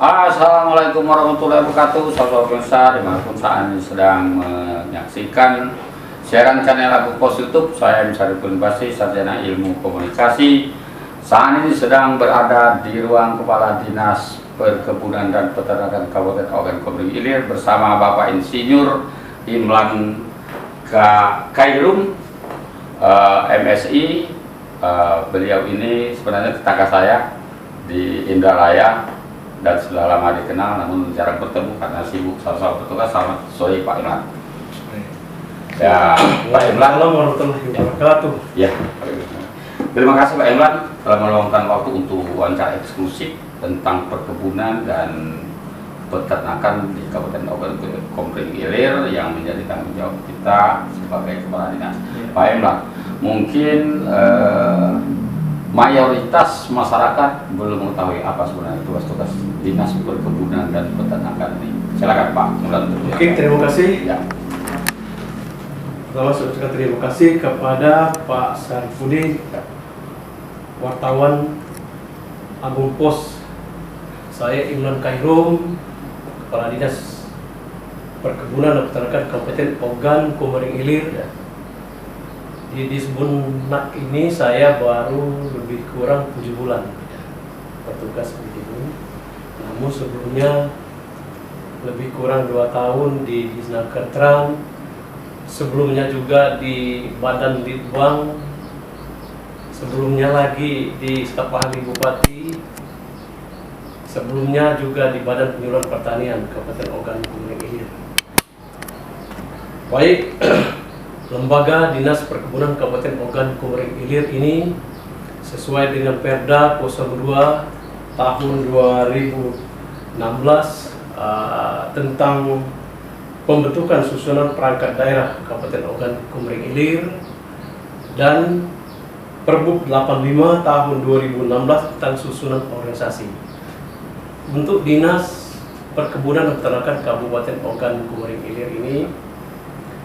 Assalamualaikum warahmatullahi wabarakatuh. Sahabat pemirsa dimanapun saat ini sedang menyaksikan siaran channel Agung Pos YouTube, saya Syariful Basi, sarjana ilmu komunikasi. Saat ini sedang berada di ruang Kepala Dinas Perkebunan dan Peternakan Kabupaten Ogan Komering Ilir bersama Bapak Insinyur Imlan Khairum, MSI. Beliau ini sebenarnya tetangga saya di Indralaya dan sudah lama dikenal, namun jarang bertemu karena sibuk sama-sama petugas. Selamat sore Pak Imlan. Ya, Pak Imlan. Warahmatullahi wabarakatuh. Ya, terima kasih Pak Imlan telah meluangkan waktu untuk wawancara eksklusif tentang perkebunan dan peternakan di Kabupaten Ogan Komering Ilir yang menjadi tanggung jawab kita sebagai kepala dinas. Pak Imlan, mungkin mayoritas masyarakat belum mengetahui apa sebenarnya tugas-tugas dinas perkebunan dan peternakan ini. Silakan Pak. Oke, terima kasih. Ya. Pertama saya ucapkan terima kasih kepada Pak Syarifudin, wartawan Agung Pos. Saya Imlan Khairum, Kepala Dinas Perkebunan dan Peternakan Kabupaten Ogan Komering Ilir. Di Disbunnak ini saya baru lebih kurang 7 bulan bertugas di sini. Namun sebelumnya lebih kurang 2 tahun di Disnakertran, sebelumnya juga di Badan Litbang, sebelumnya lagi di Staf Ahli Bupati, sebelumnya juga di Badan Penyuluhan Pertanian Kabupaten Ogan Komering Ilir. Baik, Lembaga Dinas Perkebunan Kabupaten Ogan Komering Ilir ini sesuai dengan Perda 02 tahun 2016 tentang pembentukan susunan perangkat daerah Kabupaten Ogan Komering Ilir dan Perbuk 85 tahun 2016 tentang susunan organisasi. Untuk Dinas Perkebunan dan Peternakan Kabupaten Ogan Komering Ilir ini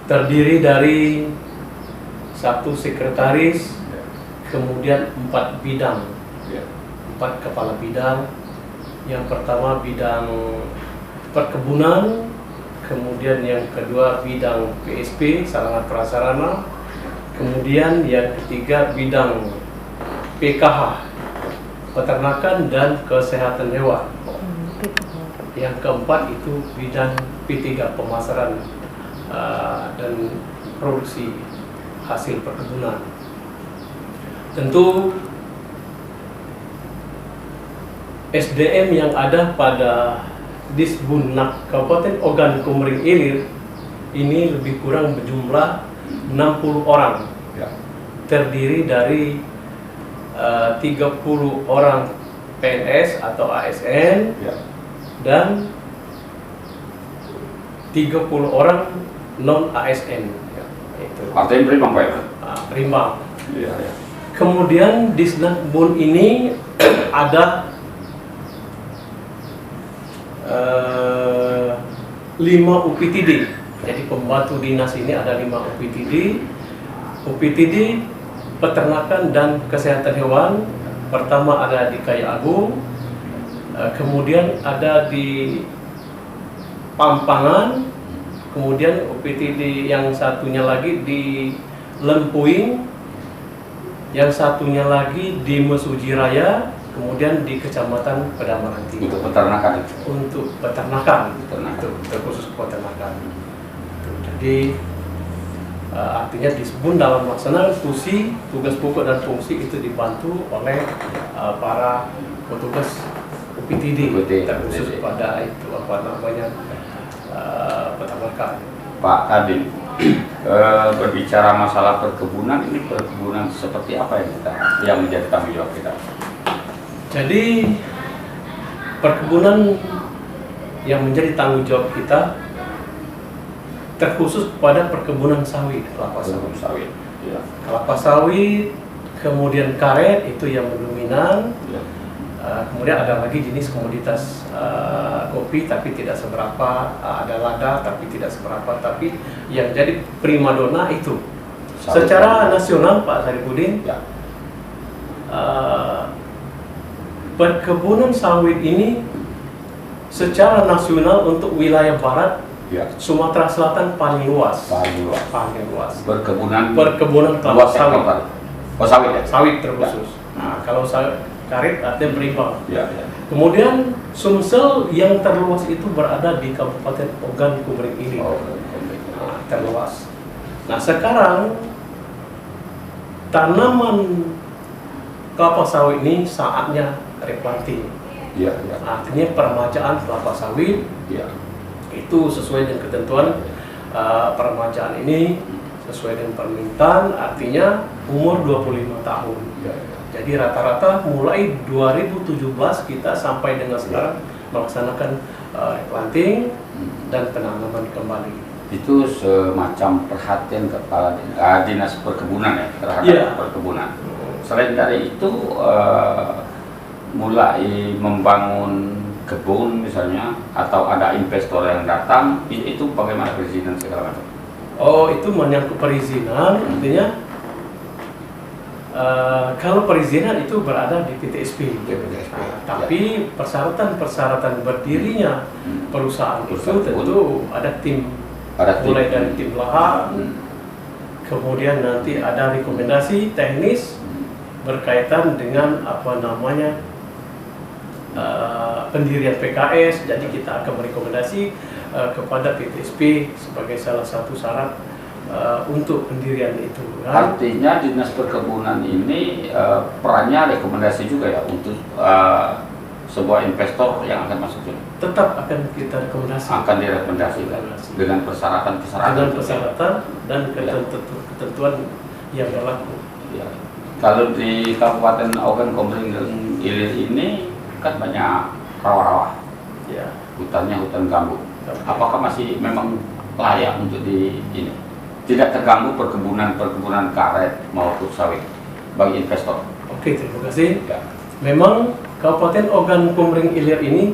terdiri dari 1 sekretaris, kemudian 4 bidang, 4 kepala bidang. Yang pertama bidang perkebunan, kemudian yang kedua bidang PSP, sarana prasarana, kemudian yang ketiga bidang PKH, peternakan dan kesehatan hewan. Yang keempat itu bidang P3, pemasaran dan produksi hasil perkebunan. Tentu SDM yang ada pada Disbunnak Kabupaten Ogan Komering Ilir ini lebih kurang berjumlah 60 orang, terdiri dari 30 orang PNS atau ASN dan 30 orang non ASN. Artinya berimbang Pak ya? Berimbang. Kemudian di Disnakbun ini ada 5 UPTD. Jadi pembantu dinas ini ada 5 UPTD. UPTD peternakan dan kesehatan hewan pertama ada di Kaya Agung, kemudian ada di Pampangan, kemudian UPTD yang satunya lagi di Lempuing, yang satunya lagi di Mesuji Raya, kemudian di Kecamatan Pedamaranti. Untuk peternakan. Untuk peternakan, itu terkhusus peternakan. Jadi artinya Disbun dalam melaksanakan tugas pokok dan fungsi itu dibantu oleh para petugas UPTD terkhusus pada itu peternakan. Pak Kadin, berbicara masalah perkebunan, ini perkebunan seperti apa yang menjadi tanggung jawab kita? Jadi perkebunan yang menjadi tanggung jawab kita terkhusus pada perkebunan sawit, kelapa sawit. Kelapa sawit, kemudian karet itu yang mendominan. Kemudian ada lagi jenis komoditas kopi tapi tidak seberapa, ada lada tapi tidak seberapa, tapi yang jadi primadona itu secara nasional Pak Syarifudin. perkebunan sawit ini secara nasional untuk wilayah barat Ya. Sumatera Selatan paling luas. Paling luas. Paling luas. Berkebunan Kelapa luas sawit. hektar. Oh, sawit ya? Sawit terkhusus. Nah, kalau karet artinya berimbang. Ya, ya. Kemudian Sumsel yang terluas itu berada di Kabupaten Ogan Komering Ilir. Oh, Nah, terluas. Nah, sekarang tanaman kelapa sawit ini saatnya replanting. Iya, iya. Artinya peremajaan kelapa sawit Iya. itu sesuai dengan ketentuan peremajaan ini sesuai dengan permintaan, artinya umur 25 tahun. Iya, iya. Jadi rata-rata mulai 2017 kita sampai dengan sekarang melaksanakan replanting dan penanaman kembali. Itu semacam perhatian kepala dinas perkebunan ya terhadap Iya. perkebunan. Selain dari itu mulai membangun kebun misalnya atau ada investor yang datang itu bagaimana perizinan segala macam? Oh, itu menyangkut perizinan, artinya kalau perizinan itu berada di PTSP. PTSP, Tapi persyaratan berdirinya perusahaan itu tentu ada tim. Mulai dari tim lahan, kemudian nanti ada rekomendasi teknis berkaitan dengan pendirian PKS. Jadi kita akan merekomendasi kepada PTSP sebagai salah satu syarat untuk pendirian itu. Artinya dinas perkebunan ini perannya rekomendasi juga ya untuk sebuah investor yang akan masuk sini. Tetap akan kita rekomendasi. Akan direkomendasikan dengan persyaratan Dengan persyaratan dan ketentuan yang berlaku. Ya. Kalau di Kabupaten Ogan Komering Ilir ini kan banyak rawa-rawa. Ya. Hutannya hutan gambut. Apakah masih memang layak untuk ini? Tidak terganggu perkebunan karet maupun sawit bagi investor. Oke, terima kasih. Ya. Memang Kabupaten Ogan Komering Ilir ini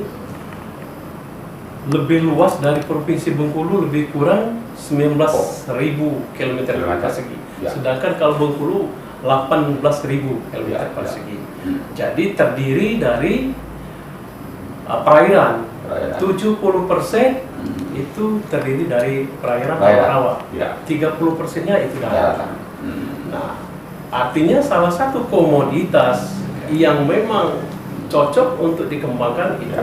lebih luas dari Provinsi Bengkulu, lebih kurang 19.000 km persegi. Ya. Sedangkan kalau Bengkulu 18.000 km Ya, persegi. Jadi terdiri dari perairan. 70% itu terdiri dari perairan rawa. Ya. 30%-nya itu darat. Daratan. Nah, artinya salah satu komoditas yang memang cocok untuk dikembangkan itu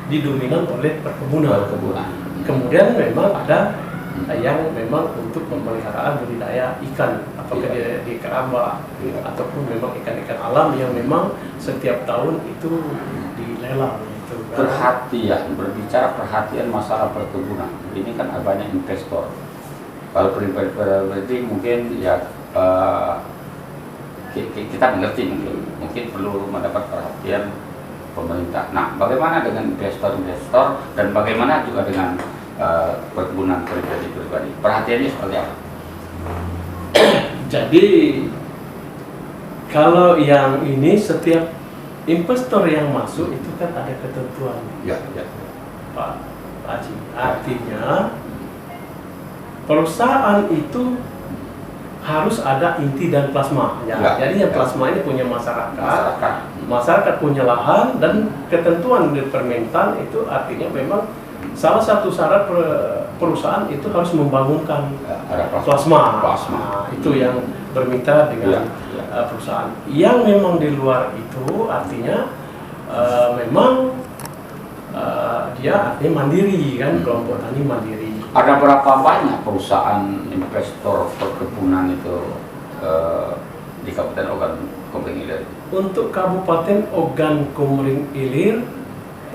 didominan oleh perkebunan. Kemudian memang ada yang memang untuk pemeliharaan budidaya ikan, apakah di keramba ataupun memang ikan-ikan alam yang memang setiap tahun itu dilelang. Perhatian, berbicara perhatian masalah perkebunan, ini kan banyak investor. Kalau pribadi mungkin ya kita mengerti mungkin perlu mendapat perhatian pemerintah. Nah, bagaimana dengan investor-investor dan bagaimana juga dengan perkebunan pribadi? Perhatiannya seperti apa? Jadi kalau yang ini setiap investor yang masuk itu kan ada ketentuan. Ya, ya. Pak Haji. Artinya perusahaan itu harus ada inti dan plasma. Jadi yang plasma ini punya masyarakat punya lahan, dan ketentuan di permintaan itu artinya memang salah satu syarat perusahaan itu harus membangunkan plasma. Nah, itu yang bermitra dengan perusahaan. Yang memang di luar itu artinya memang dia artinya mandiri kan, kelompok tani mandiri. Ada berapa banyak perusahaan investor perkebunan itu di Kabupaten Ogan Komering Ilir? Untuk Kabupaten Ogan Komering Ilir,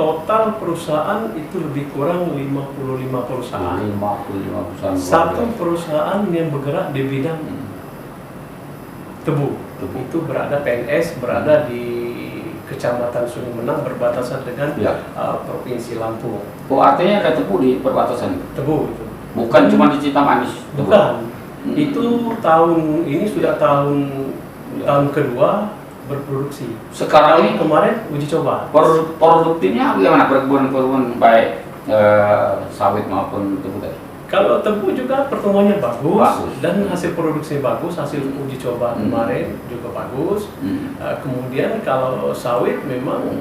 total perusahaan itu lebih kurang 55 perusahaan. 55 perusahaan. Satu perusahaan yang bergerak di bidang tebu. Itu berada PNS, berada di Kecamatan Sungai Menang, berbatasan dengan Provinsi Lampung. Oh, artinya ada tebu di perbatasan? Tebu itu. Bukan cuma di Citamanis? Bukan. Itu tahun ini sudah tahun kedua berproduksi. Sekarang ini kemarin uji coba. Produktifnya bagaimana perkebunan baik sawit maupun tebu tadi? Kalau tebu juga pertumbuhannya bagus. Dan hasil produksi bagus, hasil uji coba kemarin juga bagus. Kemudian kalau sawit memang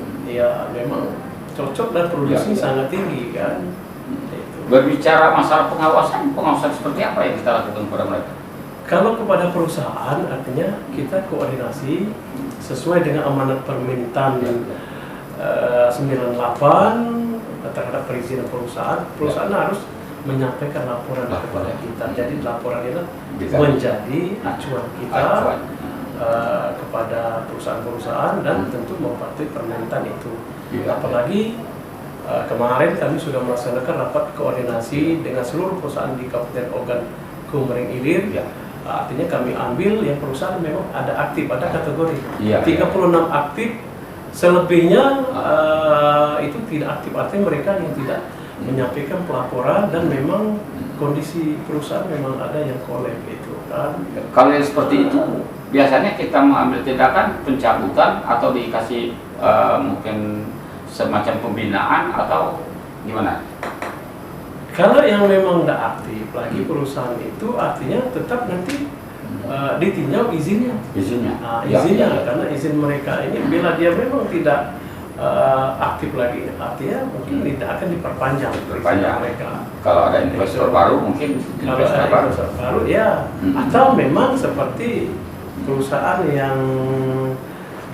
cocok dan produksi Ya. sangat tinggi kan. Itu. Berbicara masalah pengawasan seperti apa yang kita lakukan kepada mereka? Kalau kepada perusahaan artinya kita koordinasi sesuai dengan amanat permintaan 98 terhadap perizinan perusahaan. Perusahaan harus menyampaikan laporan kepada kita. Jadi laporan itu menjadi acuan kita kepada perusahaan-perusahaan dan tentu mematuhi permintaan itu. Apalagi kemarin kami sudah melaksanakan rapat koordinasi dengan seluruh perusahaan di Kabupaten Ogan Komering Ilir. Artinya kami ambil yang perusahaan memang ada aktif, ada kategori 36 aktif, selebihnya itu tidak aktif. Artinya mereka yang tidak menyampaikan pelaporan dan memang kondisi perusahaan memang ada yang kolab itu kan. Kalau yang seperti itu biasanya kita mengambil tindakan pencabutan atau dikasih mungkin semacam pembinaan atau gimana? Kalau yang memang tidak aktif lagi perusahaan itu artinya tetap nanti ditinjau izinnya. Izinnya karena izin mereka ini bila dia memang tidak aktif lagi artinya mungkin tidak akan diperpanjang mereka. Kalau ada investor baru mungkin investor baru ya atau memang seperti perusahaan yang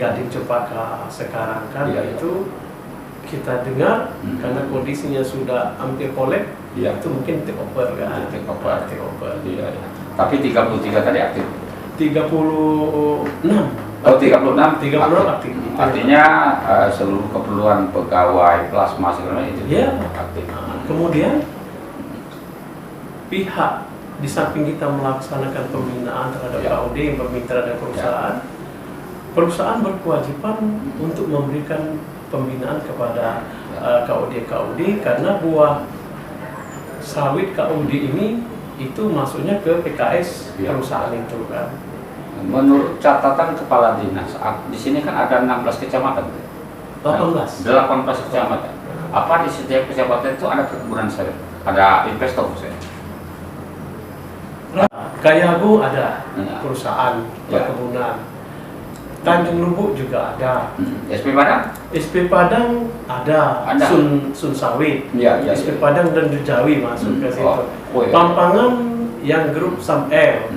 Gading Cepaka sekarang kan itu kita dengar karena kondisinya sudah hampir kolab itu mungkin take over kan. Take over. Tapi 33 tadi aktif. 36. Oh 36 aktif. Artinya seluruh keperluan pegawai plasma segala itu aktif. Kemudian pihak di samping kita melaksanakan pembinaan terhadap KOD yang bermitra dengan perusahaan berkewajiban untuk memberikan pembinaan kepada KOD karena buah sawit KOD ini itu masuknya ke PKS perusahaan itu kan. Menurut catatan kepala dinas, di sini kan ada 16 kecamatan. 18 kecamatan. Apa di setiap kecamatan itu ada perkebunan sawit? Ada investor saya. Kayagu ada perusahaan perkebunan. Tanjung Lubuk juga ada. SP Padang? SP Padang ada. Sun Sawit. SP Padang dan Jawi masuk ke situ. Pampangan yang grup Sam-L.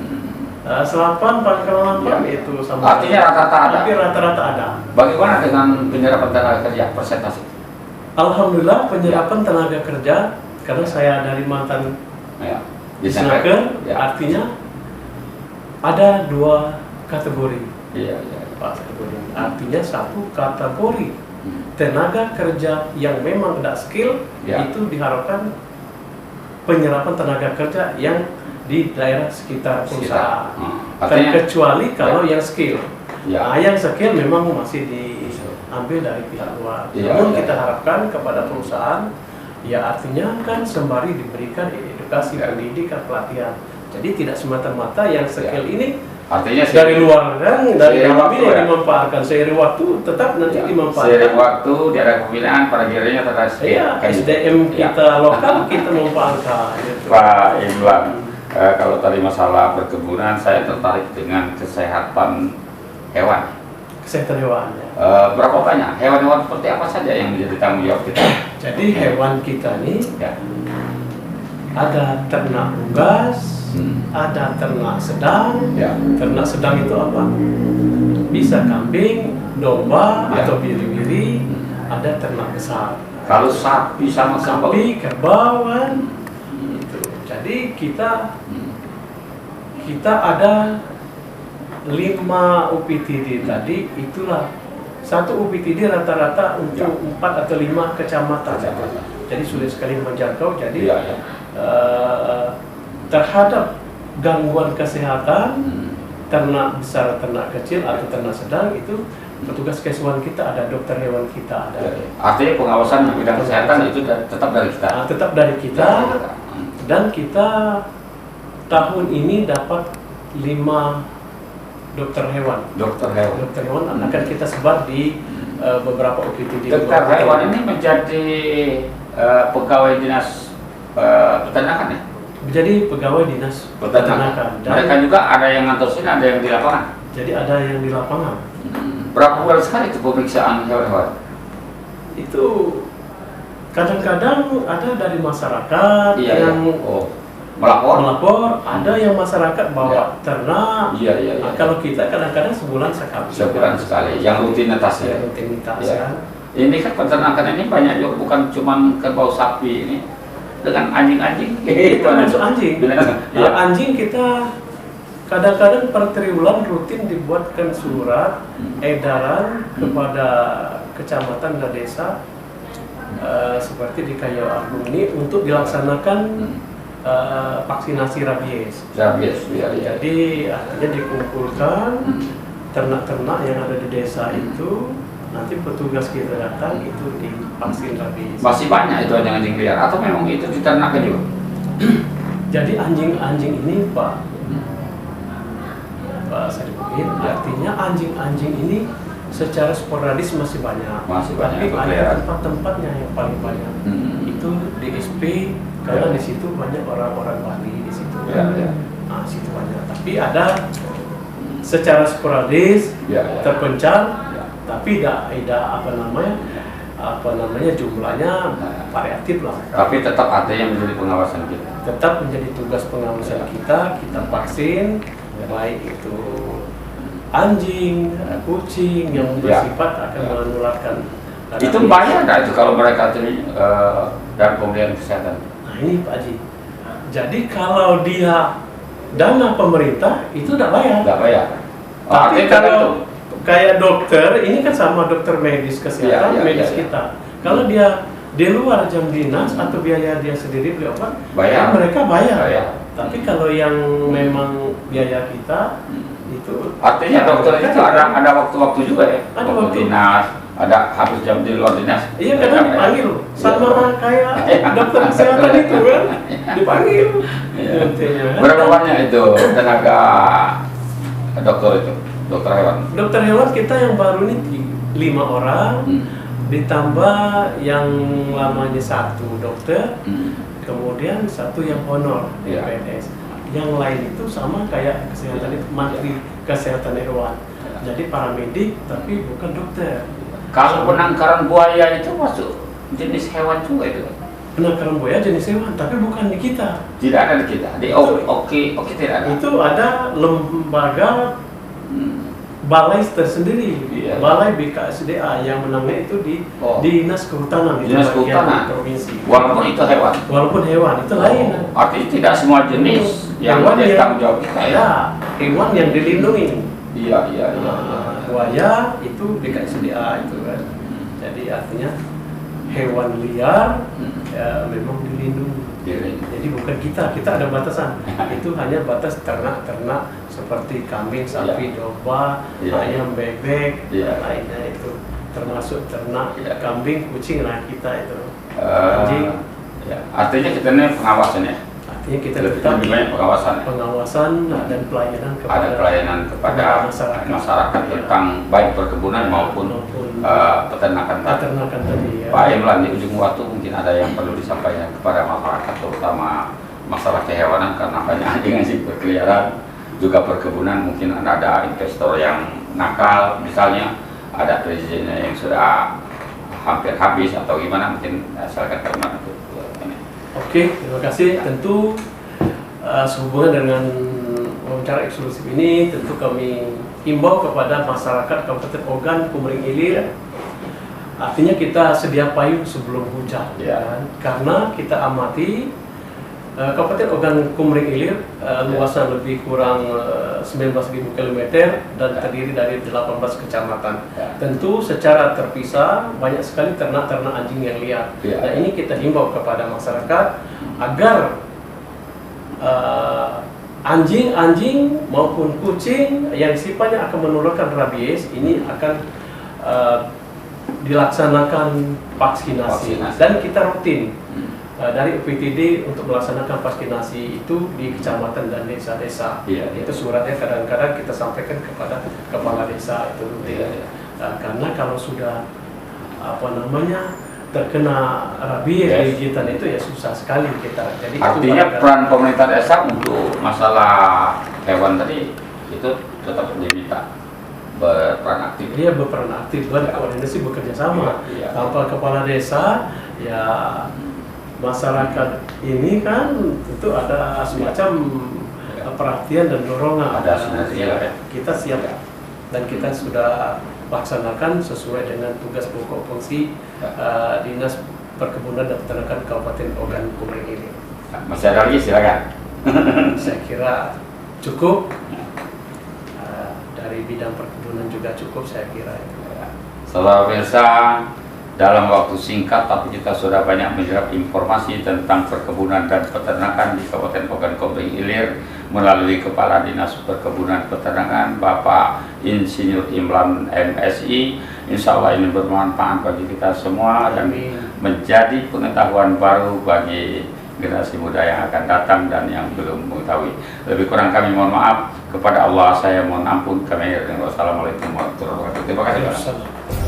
Selapan, Pangkalan itu sama. Artinya rata-rata ada. Tapi rata-rata ada. Bagaimana dengan penyerapan tenaga kerja persentase? Alhamdulillah penyerapan tenaga kerja karena saya dari mantan Disnaker, artinya ada 2 kategori. Artinya satu kategori tenaga kerja yang memang tidak skill itu diharapkan penyerapan tenaga kerja yang di daerah sekitar perusahaan. Terkecuali kalau yang skill. Yang skill memang masih diambil dari pihak luar. Namun kita harapkan kepada perusahaan artinya kan sembari diberikan edukasi, pendidikan, pelatihan. Jadi tidak semata-mata yang skill ini artinya dari luar kan, dari dalam ini dimanfaatkan. Seiring waktu tetap nanti dimanfaatkan. Seiring waktu dia ada pembinaan pada dirinya terhadap SDM kita lokal kita manfaatkan. Pak Imlan, kalau tadi masalah perkebunan, saya tertarik dengan kesehatan hewan. Kesehatan hewan. Berapa banyak hewan-hewan seperti apa saja yang menjadi tanggung jawab kita? Jadi hewan kita ini ada ternak unggas, ada ternak sedang. Ternak sedang itu apa? Bisa kambing, domba atau biri-biri. Ada ternak besar. Kalau sapi sama sapi, kerbau kan. Jadi kita ada 5 UPTD tadi, itulah satu UPTD rata-rata untuk 4 atau 5 kecamatan. Jadi sulit sekali menjangkau. Jadi terhadap gangguan kesehatan ternak besar, ternak kecil atau ternak sedang itu petugas kesuan kita ada, dokter hewan kita ada. Artinya pengawasan di bidang kesehatan itu tetap dari kita. Tetap dari kita. Dan kita tahun ini dapat 5 dokter hewan. Dokter hewan akan kita sebar di beberapa UPTD. Dokter hewan ini menjadi pegawai dinas peternakan ya? Menjadi pegawai dinas peternakan. Mereka juga ada yang ngantosin, ada yang di lapangan. Jadi ada yang di lapangan. Berapa bulan sekali itu pemeriksaan hewan-hewan? Itu kadang-kadang ada dari masyarakat yang melapor, ada yang masyarakat bawa ternak. Nah, kalau kita kadang-kadang sebulan sekali. Yang rutinitas ya. Rutinitas Ya. kan. Ini kan peternakan ini banyak juga, bukan cuma kerbau sapi ini, dengan anjing-anjing. Termasuk anjing. Ya. Anjing kita kadang-kadang per triwulan rutin dibuatkan surat edaran kepada kecamatan dan desa seperti di Kayu Agung ini untuk dilaksanakan vaksinasi rabies. Jadi artinya dikumpulkan ternak-ternak yang ada di desa itu, nanti petugas kita datang itu divaksin rabies. Masih banyak itu anjing-anjing liar atau memang itu diternakan juga? Jadi anjing-anjing ini Pak Saripudin, artinya anjing-anjing ini secara sporadis masih banyak. Tapi ada tempat-tempatnya yang paling banyak. Itu di SP, karena di situ banyak orang-orang Bali di situ. Nah, situ banyak. Tapi ada secara sporadis terpencar, tapi tidak apa namanya jumlahnya variatif lah. Tapi tetap ada yang menjadi pengawasan kita. Tetap menjadi tugas pengawasan kita vaksin, baik itu anjing, kucing yang bersifat akan menularkan. Itu bayar nggak itu kalau mereka dalam pembelian kesehatan? Nah ini Pak Haji. Jadi kalau dia dana pemerintah itu tidak bayar. Nggak bayar. Tapi kalau kayak dokter, ini kan sama dokter medis kesehatan, medis kita. Kalau dia di luar jam dinas atau biaya dia sendiri beli obat, mereka bayar. Tapi kalau yang memang biaya kita itu artinya dokter itu ada waktu-waktu juga ya. Ada waktu dinas, ada habis jam di luar dinas. Iya, kadang dipanggil sama kayak dokter kesehatan itu kan, dipanggil. Berapa banyak itu tenaga dokter itu, dokter hewan? Dokter hewan kita yang baru ini 5 orang, ditambah yang lamanya 1 dokter, kemudian 1 yang honor PNS. Yang lain itu sama kayak kesehatan itu, menteri kesehatan hewan. Jadi paramedik tapi bukan dokter. Kalau penangkaran buaya itu masuk jenis hewan juga itu? Penangkaran buaya jenis hewan, tapi bukan di kita. Tidak ada di kita. Di Oke tidak ada. Itu ada lembaga balai tersendiri, balai BKSDA yang menangani itu di Dinas Kehutanan, Dinas Kehutanan provinsi. Walaupun itu hewan. Walaupun hewan itu lain. Artinya tidak semua jenis yang menjadi tanggung jawab kita ya. Hewan yang dilindungi. Iya. Buaya itu BKSDA itu kan. Jadi artinya hewan liar memang dilindungi. Jadi bukan kita ada batasan. Itu hanya batas ternak-ternak seperti kambing, sapi, domba, ayam, bebek, lainnya itu termasuk ternak kambing, kucing, nah kita itu anjing. Artinya kita ini pengawasan ya. Artinya kita tetap lebih banyak pengawasan dan pelayanan kepada masyarakat tentang baik perkebunan maupun peternakan tadi. Pak Imran, di ujung waktu mungkin ada yang perlu disampaikan kepada masyarakat, terutama masalah kehewanan karena banyak anjing berkeliaran, juga perkebunan mungkin ada investor yang nakal, misalnya ada perizinnya yang sudah hampir habis atau gimana, mungkin silakan Pak untuk ini. Oke, terima kasih. Tentu sehubungan dengan wawancara eksklusif ini, tentu kami himbau kepada masyarakat Kabupaten Ogan, Kumring Ilir. Artinya kita sedia payung sebelum hujan, karena kita amati Kabupaten Ogan Kumring Ilir luasnya lebih kurang 19.000 km dan terdiri dari 18 kecamatan. Tentu secara terpisah banyak sekali ternak-ternak anjing yang liar. Nah ini kita himbau kepada masyarakat agar anjing maupun kucing yang sifatnya akan menularkan rabies ini akan dilaksanakan vaksinasi. Dan kita rutin dari UPTD untuk melaksanakan vaksinasi itu di kecamatan dan desa-desa. Itu suratnya kadang-kadang kita sampaikan kepada kepala desa itu rutin. Karena kalau sudah terkena rabies gigitan itu ya susah sekali kita. Jadi artinya peran pemerintah desa untuk masalah hewan tadi itu tetap diminta berperan aktif. Dia berperan aktif dan koordinasi bekerja sama tanpa kepala desa ya masyarakat ini kan tentu ada semacam perhatian dan dorongan. Ada sebenarnya, ya. Kita siap dan kita sudah laksanakan sesuai dengan tugas pokok fungsi Dinas Perkebunan dan Peternakan Kabupaten Ogan Komering Ilir. Masih ada lagi, silakan. Saya kira cukup. Dari bidang perkebunan juga cukup, saya kira. Saudara pemirsa, dalam waktu singkat tapi kita sudah banyak menyerap informasi tentang perkebunan dan peternakan di Kabupaten Ogan Komering Ilir melalui Kepala Dinas Perkebunan Peternakan Bapak Insinyur Imran MSI. Insya Allah ini bermanfaat bagi kita semua dan menjadi pengetahuan baru bagi generasi muda yang akan datang dan yang belum mengetahui. Lebih kurang kami mohon maaf, kepada Allah saya mohon ampun. Kami wassalamualaikum warahmatullahi wabarakatuh. Terima kasih.